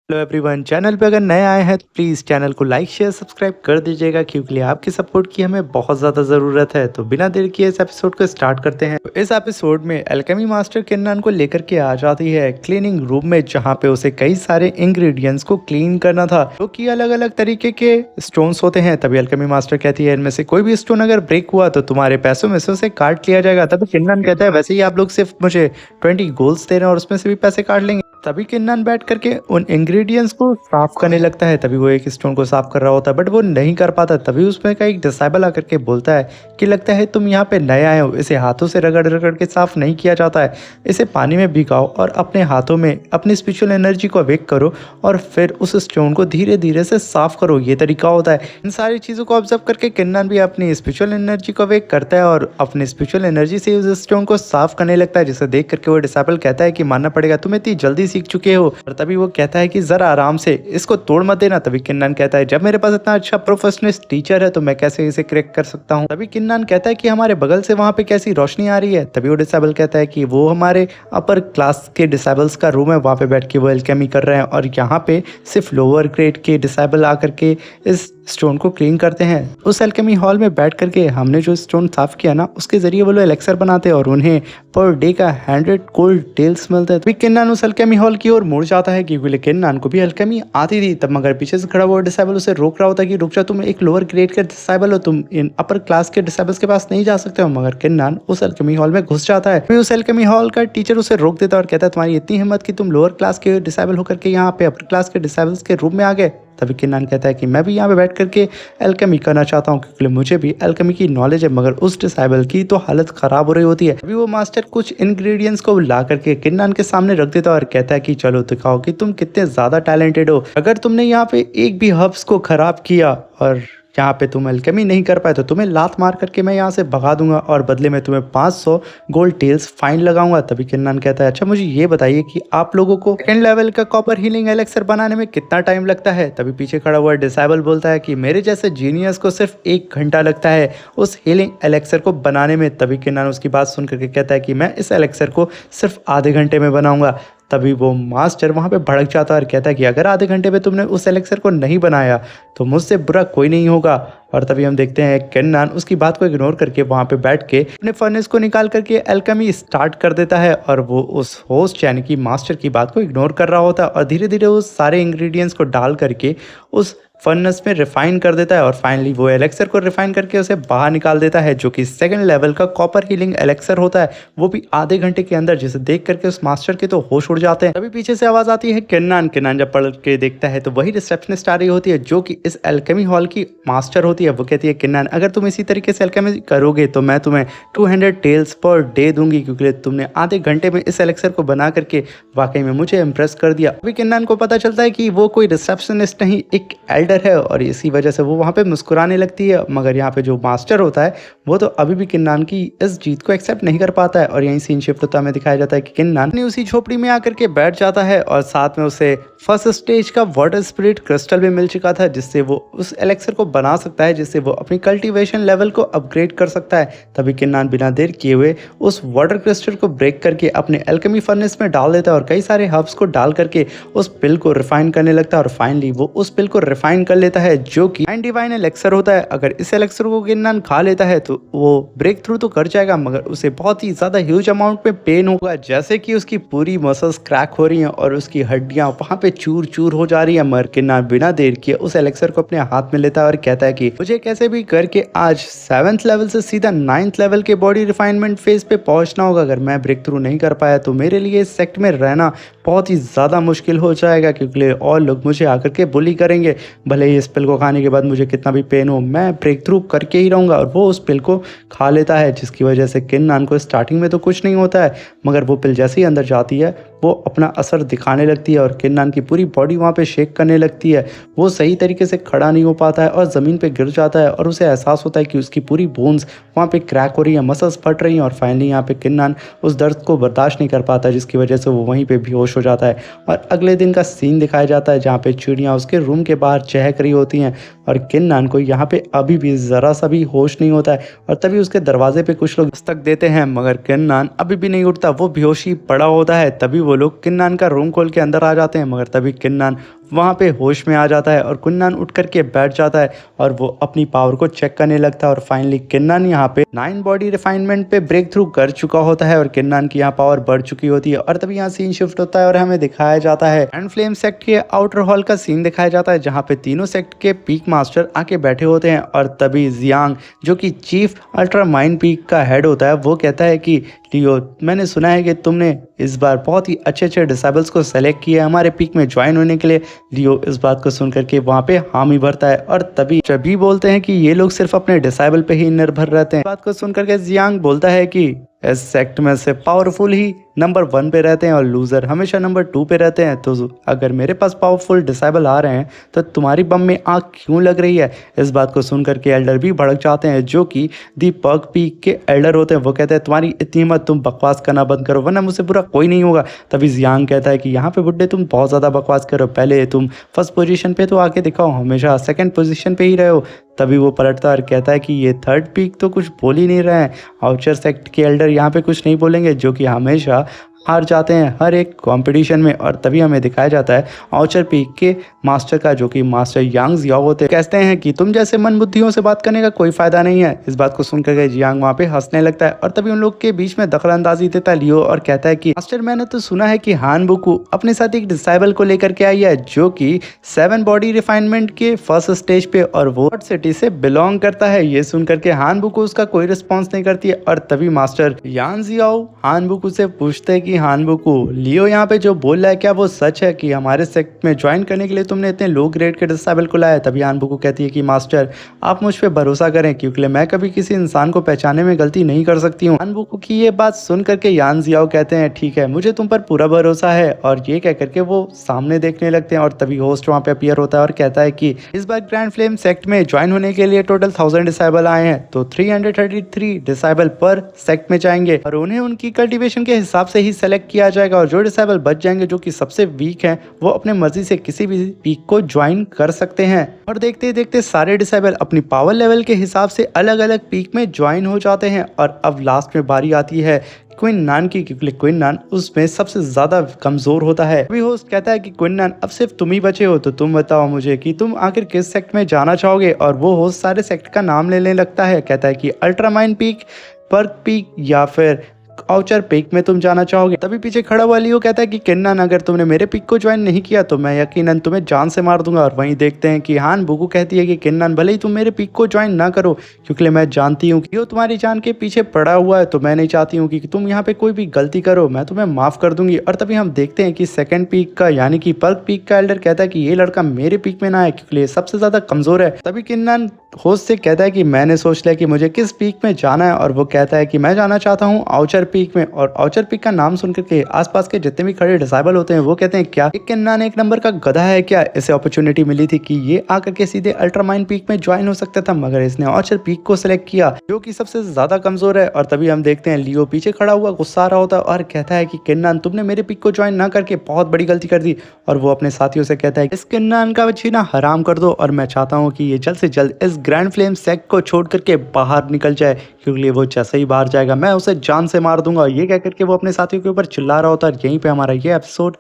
Hello everyone, channel पे अगर नए आए हैं तो प्लीज़ चैनल को लाइक शेयर सब्सक्राइब कर दीजिएगा क्योंकि आपकी सपोर्ट की हमें बहुत ज़्यादा ज़रूरत है। तो बिना देर किए इस एपिसोड को स्टार्ट करते हैं। तो इस एपिसोड में अल्केमी मास्टर किन्नन को लेकर के आ जाती है क्लीनिंग रूम में, जहाँ पे उसे कई सारे इंग्रेडिएंट्स को क्लीन करना था जो कि अलग अलग तरीके के स्टोन्स होते हैं। तभी अल्केमी मास्टर कहती है इनमें से कोई भी स्टोन अगर ब्रेक हुआ तो तुम्हारे पैसों में से उसे काट लिया जाएगा। तभी किन्नन कहता है वैसे ही आप लोग सिर्फ मुझे 20 गोल्ड्स दे रहे हैं और उसमें से भी पैसे काट लेंगे। तभी किन्नन बैठ करके उन इंग्रेडिएंट्स को साफ करने लगता है। तभी वो एक स्टोन को साफ कर रहा होता है बट वो नहीं कर पाता। तभी उसमें का एक डिसाइबल आकर के बोलता है कि लगता है तुम यहाँ पे नए आए हो, इसे हाथों से रगड़ रगड़ के साफ नहीं किया जाता है, इसे पानी में भिगाओ और अपने हाथों में अपनी स्पिरिचुअल एनर्जी को अवेक करो और फिर उस स्टोन को धीरे धीरे से साफ करो। ये तरीका होता है। इन सारी चीज़ों को ऑब्जर्व करके किन्नन भी अपनी स्पिरिचुअल एनर्जी को अवेक करता है और अपनी स्पिरिचुअल एनर्जी से उस स्टोन को साफ करने लगता है, जिसे देख करके वो डिसाइबल कहता है कि मानना पड़ेगा तुम इतनी जल्दी सीख चुके हो। और तभी वो कहता है कि जरा आराम से इसको तोड़ मत देना। तभी किन्नन कहता है जब मेरे पास इतना अच्छा प्रोफेशनल टीचर है तो मैं कैसे इसे क्रैक कर सकता हूँ। तभी किन्नन कहता है कि हमारे बगल से वहाँ पे कैसी रोशनी आ रही है। तभी वो डिसाइबल कहता है कि वो हमारे अपर क्लास के डिसाइबल्स का रूम है, वहाँ पे बैठ के वो एल्केमी कर रहे हैं और यहाँ पे सिर्फ लोअर ग्रेड के डिसाइबल आकर के इस स्टोन को क्लीन करते हैं। उस एल्केमी हॉल में बैठ करके हमने जो स्टोन साफ किया ना उसके जरिए वो लोग एलेक्सर बनाते हैं और उन्हें पर डे का 100 गोल्ड टेल्स मिलते हैं। तभी किन्नन उस एल्केमी हॉल की ओर मुड़ जाता है क्योंकि किन्नन को भी एल्केमी आती थी। तब मगर पीछे से खड़ा हुआ डिसाइबल उसे रोक रहा होता है कि रुक जा, तुम एक लोअर ग्रेड के डिसाइबल हो, तुम इन अपर क्लास के डिसाइबल्स के पास नहीं जा सकते हो। मगर किन्नन उस एल्केमी हॉल में घुस जाता है। फिर उस एल्केमी हॉल का टीचर उसे रोक देता है और कहता है तुम्हारी इतनी हिम्मत कि तुम लोअर क्लास के डिसाइबल होकर के यहाँ पे अपर क्लास के डिसाइबल्स के रूम में आ गए। तभी किन्नन कहता है कि मैं भी यहाँ पे बैठ करके एल्केमी करना चाहता हूँ क्योंकि मुझे भी एल्केमी की नॉलेज है। मगर उस डिसाइबल की तो हालत खराब हो रही होती है। अभी वो मास्टर कुछ इंग्रेडिएंट्स को ला करके किन्नन के सामने रख देता है और कहता है कि चलो दिखाओ कि तुम कितने ज़्यादा टैलेंटेड हो। अगर तुमने यहाँ पे एक भी हर्ब्स को खराब किया और यहाँ पे तुम एल्केमी नहीं कर पाए तो तुम्हें लात मार करके मैं यहाँ से भगा दूंगा और बदले में तुम्हें 500 गोल्ड टेल्स फाइन लगाऊंगा। तभी किन्नन कहता है अच्छा मुझे ये बताइए कि आप लोगों को सेकंड लेवल का कॉपर हीलिंग एलेक्सर बनाने में कितना टाइम लगता है। तभी पीछे खड़ा हुआ डिसाइबल बोलता है कि मेरे जैसे जीनियस को सिर्फ 1 घंटा लगता है उस हीलिंग एलेक्सर को बनाने में। तभी किन्नन उसकी बात सुन करके कहता है कि मैं इस एलेक्सर को सिर्फ आधे घंटे में बनाऊंगा। तभी वो मास्टर वहाँ पे भड़क जाता है और कहता है कि अगर आधे घंटे में तुमने उस एलेक्सर को नहीं बनाया तो मुझसे बुरा कोई नहीं होगा। और तभी हम देखते हैं किन्नन उसकी बात को इग्नोर करके वहाँ पे बैठ के अपने फर्नेस को निकाल करके एल्केमी स्टार्ट कर देता है और वो उस होस्ट यानी कि मास्टर की बात को इग्नोर कर रहा होता है और धीरे धीरे उस सारे इंग्रेडिएंट्स को डाल करके उस फर्नेस में रिफाइन कर देता है और फाइनली वो एलेक्सर को रिफाइन करके उसे बाहर निकाल देता है जो कि सेकंड लेवल का कॉपर हीलिंग एलेक्सर होता है, वो भी आधे घंटे के अंदर, जिसे देख करके उस मास्टर के तो होश उड़ जाते हैं। तभी पीछे से आवाज आती है किन्नन जब पढ़ के देखता है तो वही रिसेप्शनिस्ट आ रही होती है जो कि इस एल्केमी हॉल की मास्टर होती है। वो कहती है किन्नन अगर तुम इसी तरीके से एल्केमी करोगे तो मैं तुम्हें 200 टेल्स पर डे दूंगी क्योंकि तुमने आधे घंटे में इस एलेक्सर को बना करके वाकई में मुझे इम्प्रेस कर दिया। अभी किन्नन को पता चलता है कि वो कोई रिसेप्शनिस्ट नहीं एक एल्डर है और इसी वजह से वो वहाँ पे मुस्कुराने लगती है। मगर यहाँ पे जो मास्टर होता है वो तो अभी भी किन्नन की इस जीत को एक्सेप्ट नहीं कर पाता है और यहीं सीन शिफ्ट होता हमें दिखाया जाता है कि किन्नन ने उसी झोपड़ी में आकर के बैठ जाता है और साथ में उसे फर्स्ट स्टेज का वाटर स्पिरिट क्रिस्टल भी मिल चुका था जिससे वो उस एलेक्सर को बना सकता है, जिससे वो अपनी कल्टीवेशन लेवल को अपग्रेड कर सकता है। तभी किन्नन बिना देर किए हुए उस वाटर क्रिस्टल को ब्रेक करके अपने एल्केमी फर्नेस में डाल देता है और कई सारे हर्ब्स को डाल करके उस पिल को रिफाइन करने लगता है और फाइनली वो उस पिल को रिफाइन कर लेता है जो कि डिवाइन एलेक्सर होता है। अगर इस एलेक्सर को किन्नन खा लेता है तो वो ब्रेक थ्रू तो कर जाएगा मगर उसे बहुत ही ज्यादा ह्यूज अमाउंट में पेन होगा, जैसे कि उसकी पूरी मसल्स क्रैक हो रही हैं और उसकी हड्डियां वहां पे चूर चूर हो जा रही है। मगर किन्नन बिना देर किए उस एलेक्सर को अपने हाथ में लेता है और कहता है कि मुझे कैसे भी करके आज 7th लेवल से सीधा 9th लेवल के बॉडी रिफाइनमेंट फेज पे पहुंचना होगा। अगर मैं ब्रेक थ्रू नहीं कर पाया तो मेरे लिए इस सेक्ट में रहना बहुत ही ज़्यादा मुश्किल हो जाएगा क्योंकि और लोग मुझे आकर के बुली करेंगे। भले ही इस पिल को खाने के बाद मुझे कितना भी पेन हो मैं ब्रेक थ्रू करके ही रहूँगा। और वो उस पिल को खा लेता है जिसकी वजह से किन्नन को स्टार्टिंग में तो कुछ नहीं होता है मगर वो पिल जैसे ही अंदर जाती है वो अपना असर दिखाने लगती है और किन्नन की पूरी बॉडी वहाँ पे शेक करने लगती है। वो सही तरीके से खड़ा नहीं हो पाता है और ज़मीन पे गिर जाता है और उसे एहसास होता है कि उसकी पूरी बोन्स वहाँ पे क्रैक हो रही है, मसल्स फट रही हैं और फाइनली यहाँ पे किन्नन उस दर्द को बर्दाश्त नहीं कर पाता जिसकी वजह से वो वहीं पे बेहोश हो जाता है। और अगले दिन का सीन दिखाया जाता है जहाँ पे चिड़िया उसके रूम के बाहर चहक रही होती हैं और किन्नान को यहाँ पे अभी भी ज़रा सा भी होश नहीं होता है। और तभी उसके दरवाजे पे कुछ लोग दस्तक देते हैं मगर किन्नान अभी भी नहीं उठता, वो बेहोशी पड़ा होता है। तभी वो लोग किन्नान का रूम खोल के अंदर आ जाते हैं मगर तभी किन्नान वहाँ पे होश में आ जाता है और किन्नान उठ करके बैठ जाता है और वो अपनी पावर को चेक करने लगता है। और फाइनली किन्नान यहाँ पे 9 बॉडी रिफाइनमेंट पे ब्रेक थ्रू कर चुका होता है और किन्नान की यहाँ पावर बढ़ चुकी होती है। और तभी यहाँ सीन शिफ्ट होता है और हमें दिखाया जाता है एंड फ्लेम सेक्ट के आउटर हॉल का सीन दिखाया जाता है जहाँ पे तीनों सेक्ट के पीक मास्टर आके बैठे होते हैं। और तभी जियांग जो कि चीफ अल्ट्रा माइंड पीक का हेड होता है वो कहता है कि लियो, मैंने सुना है कि तुमने इस बार बहुत ही अच्छे अच्छे डिसेबल्स को सेलेक्ट किया है हमारे पीक में ज्वाइन होने के लिए। लियो इस बात को सुन करके वहाँ पे हामी भरता है और तभी सभी बोलते हैं कि ये लोग सिर्फ अपने डिसेबल पे ही निर्भर रहते हैं। इस बात को सुन करके जियांग बोलता है कि इस सेक्ट में से पावरफुल ही नंबर 1 पे रहते हैं और लूज़र हमेशा नंबर 2 पे रहते हैं। तो अगर मेरे पास पावरफुल डिसेबल आ रहे हैं तो तुम्हारी बम में आग क्यों लग रही है। इस बात को सुन करके एल्डर भी भड़क जाते हैं जो कि दी पर्क पीक के एल्डर होते हैं। वो कहते हैं तुम्हारी इतनी हिम्मत, तुम बकवास करना बंद करो वरना मुझसे बुरा कोई नहीं होगा। तभी जियांग कहता है कि यहाँ पे बुड्ढे तुम बहुत ज़्यादा बकवास करो, पहले तुम फर्स्ट पोजीशन पे तो आके दिखाओ, हमेशा सेकंड पोजीशन पे ही रहे हो। तभी वो पलटता है और कहता है कि ये थर्ड पीक तो कुछ बोल ही नहीं रहे हैं। आउटर सेक्ट के एल्डर यहाँ पे कुछ नहीं बोलेंगे जो कि हमेशा हार जाते हैं हर एक कंपटीशन में। और तभी हमें दिखाया जाता है आउटर पीक के मास्टर का जो कि मास्टर यांग जियाओ होते हैं। कहते हैं कि तुम जैसे मन बुद्धियों से बात करने का कोई फायदा नहीं है। इस बात को सुनकर के जियांग वहाँ पे हंसने लगता है और तभी उन लोग के बीच में दखल अंदाजी देता है लियो और कहता है कि मास्टर, मैंने तो सुना है कि हान बुकू अपने साथ एक डिसेबल को लेकर के आई है जो कि 7 बॉडी रिफाइनमेंट के फर्स्ट स्टेज पे और वो सिटी से बिलोंग करता है। ये सुनकर के हान बुकू उसका कोई रिस्पॉन्स नहीं करती है। और तभी मास्टर यांग जियाओ हान बुकू से पूछते हैं कि हान बुकू, लियो यहाँ पे जो बोल रहा है क्या वो सच है कि हमारे सेक्ट में ज्वाइन करने के लिए तुमने इतने लो ग्रेड के डिसेबल को लाया। तभी हान बुकू कहती है कि मास्टर, आप मुझ पे भरोसा करें क्योंकि मैं कभी किसी इंसान को पहचानने में गलती नहीं कर सकती हूँ। हान बुकू की ये बात सुन करके यांग जियाओ कहते हैं ठीक है, मुझे तुम पर पूरा भरोसा है। और ये कह करके वो सामने देखने लगते हैं और तभी होस्ट वहाँ पे अपीयर होता है और कहता है कि इस बार ग्रैंड फ्लेम सेक्ट में ज्वाइन होने के लिए टोटल 1000 डिसेबल आए हैं तो 333 डिसेबल पर सेक्ट में जाएंगे और उन्हें उनकी कल्टीवेशन के हिसाब से ही सेलेक्ट किया जाएगा। और जो डिसेबल बच जाएंगे जो कि सबसे वीक हैं वो अपने मर्जी से किसी भी पीक को ज्वाइन कर सकते हैं। और देखते देखते सारे डिसेबल अपनी पावर लेवल के हिसाब से अलग अलग पीक में ज्वाइन हो जाते हैं। और अब लास्ट में बारी आती है क्विन्नान की क्योंकि क्विन्नान उसमें सबसे ज़्यादा कमज़ोर होता है। अभी होस्ट कहता है कि क्विन्नान, अब सिर्फ तुम ही बचे हो तो तुम बताओ मुझे कि तुम आखिर किस सेक्ट में जाना चाहोगे। और वो होस्ट सारे सेक्ट का नाम लेने लगता है, कहता है कि अल्ट्रामाइन पीक, पर्क पीक या फिर आउटर पीक में तुम जाना चाहोगे। तभी पीछे खड़ा हुआ लियो कहता है कि किन्नान, अगर तुमने मेरे पीक को ज्वाइन नहीं किया तो मैं यकीनन तुम्हें जान से मार दूंगा। और वहीं देखते हैं कि हान बुकू कहती है कि किन्नान, भले ही तुम मेरे पीक को ज्वाइन ना करो क्योंकि मैं जानती हूँ कि वो तुम्हारी जान के पीछे पड़ा हुआ है, तो मैं नहीं चाहती हूँ कि तुम यहाँ पे कोई भी गलती करो, मैं तुम्हें माफ कर दूंगी। और तभी हम देखते हैं कि सेकंड पीक का यानी कि पर्क पीक का एल्डर कहता है कि ये लड़का मेरे पीक में ना है क्योंकि ये सबसे ज्यादा कमजोर है। तभी किन्नान होस्ट से कहता है कि मैंने सोच लिया कि मुझे किस पीक में जाना है और वो कहता है कि मैं जाना चाहता हूँ आउटर पीक में। और आउटर पीक का नाम सुनकर के आसपास के जितने भी खड़े डिसेबल होते हैं वो कहते हैं क्या किन्नान एक नंबर का गधा है क्या, इसे अपॉर्चुनिटी मिली थी कि ये आकर के सीधे अल्ट्रामाइन पीक में ज्वाइन हो सकता था मगर इसने आउटर पीक को सिलेक्ट किया जो कि सबसे ज्यादा कमजोर है। और तभी हम देखते हैं लियो पीछे खड़ा हुआ गुस्सा रहा होता है और कहता है कि किन्नान, तुमने मेरे पीक को ज्वाइन ना करके बहुत बड़ी गलती कर दी। और वो अपने साथियों से कहता है इस किन्नान का छीना हराम कर दो और मैं चाहता हूँ कि ये जल्द से जल्द इस ग्रैंड फ्लेम सेक्ट को छोड़ करके बाहर निकल जाए क्योंकि वो जैसे ही बाहर जाएगा मैं उसे जान से मार दूंगा। ये कह करके वो अपने साथियों के ऊपर चिल्ला रहा होता है। यहीं पे हमारा ये एपिसोड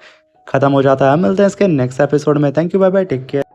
खत्म हो जाता है। मिलते हैं इसके नेक्स्ट एपिसोड में। Thank you, bye bye, take care.